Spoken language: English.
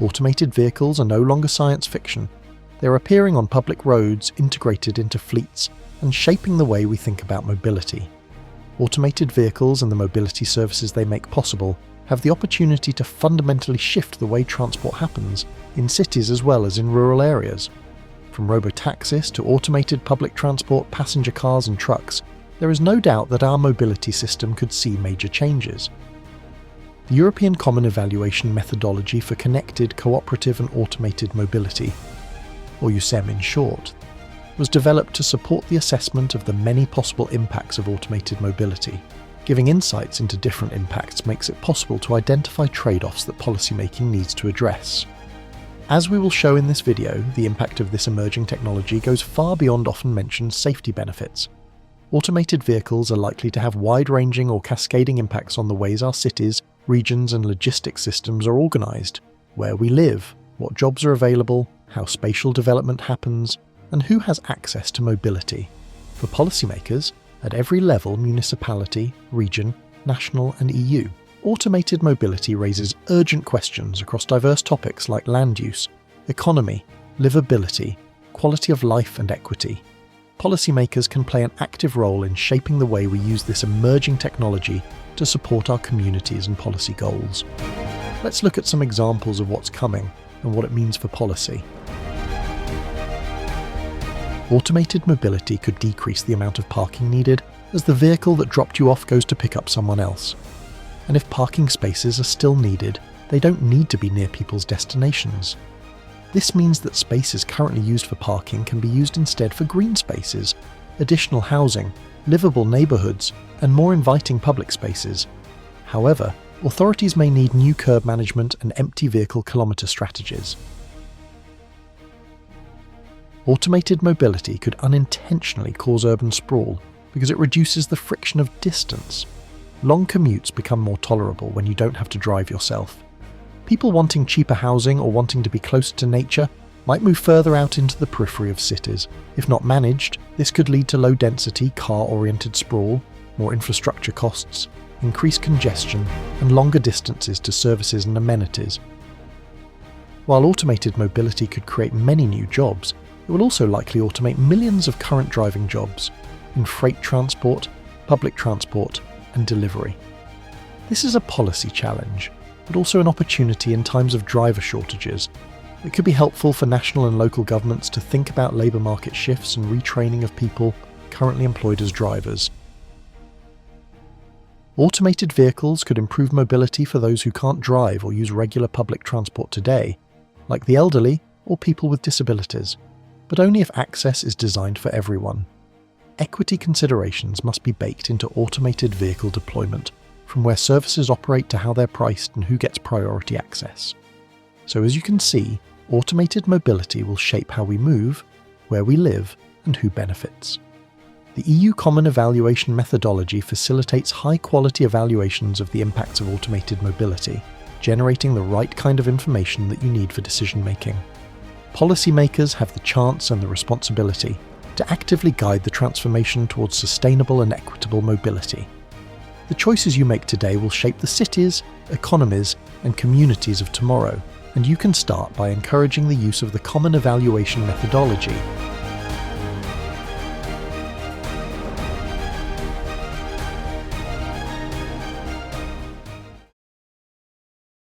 Automated vehicles are no longer science fiction. They're appearing on public roads, integrated into fleets, and shaping the way we think about mobility. Automated vehicles and the mobility services they make possible have the opportunity to fundamentally shift the way transport happens in cities as well as in rural areas. From robo-taxis to automated public transport, passenger cars and trucks, there is no doubt that our mobility system could see major changes. The European Common Evaluation Methodology for Connected, Cooperative and Automated Mobility, or EU-CEM in short, was developed to support the assessment of the many possible impacts of automated mobility. Giving insights into different impacts makes it possible to identify trade-offs that policymaking needs to address. As we will show in this video, the impact of this emerging technology goes far beyond often mentioned safety benefits. Automated vehicles are likely to have wide-ranging or cascading impacts on the ways our cities, regions and logistics systems are organised, where we live, what jobs are available, how spatial development happens, and who has access to mobility. For policymakers, at every level, municipality, region, national and EU, automated mobility raises urgent questions across diverse topics like land use, economy, livability, quality of life and equity. Policymakers can play an active role in shaping the way we use this emerging technology to support our communities and policy goals. Let's look at some examples of what's coming and what it means for policy. Automated mobility could decrease the amount of parking needed as the vehicle that dropped you off goes to pick up someone else. And if parking spaces are still needed, they don't need to be near people's destinations. This means that spaces currently used for parking can be used instead for green spaces, additional housing, livable neighbourhoods, and more inviting public spaces. However, authorities may need new curb management and empty vehicle kilometre strategies. Automated mobility could unintentionally cause urban sprawl because it reduces the friction of distance. Long commutes become more tolerable when you don't have to drive yourself. People wanting cheaper housing or wanting to be closer to nature might move further out into the periphery of cities. If not managed, this could lead to low-density, car-oriented sprawl, more infrastructure costs, increased congestion, and longer distances to services and amenities. While automated mobility could create many new jobs, it will also likely automate millions of current driving jobs in freight transport, public transport, and delivery. This is a policy challenge, but also an opportunity in times of driver shortages. It could be helpful for national and local governments to think about labour market shifts and retraining of people currently employed as drivers. Automated vehicles could improve mobility for those who can't drive or use regular public transport today, like the elderly or people with disabilities, but only if access is designed for everyone. Equity considerations must be baked into automated vehicle deployment, from where services operate to how they're priced and who gets priority access. So as you can see, automated mobility will shape how we move, where we live, and who benefits. The EU Common Evaluation Methodology facilitates high-quality evaluations of the impacts of automated mobility, generating the right kind of information that you need for decision-making. Policymakers have the chance and the responsibility to actively guide the transformation towards sustainable and equitable mobility. The choices you make today will shape the cities, economies, and communities of tomorrow, and you can start by encouraging the use of the Common Evaluation Methodology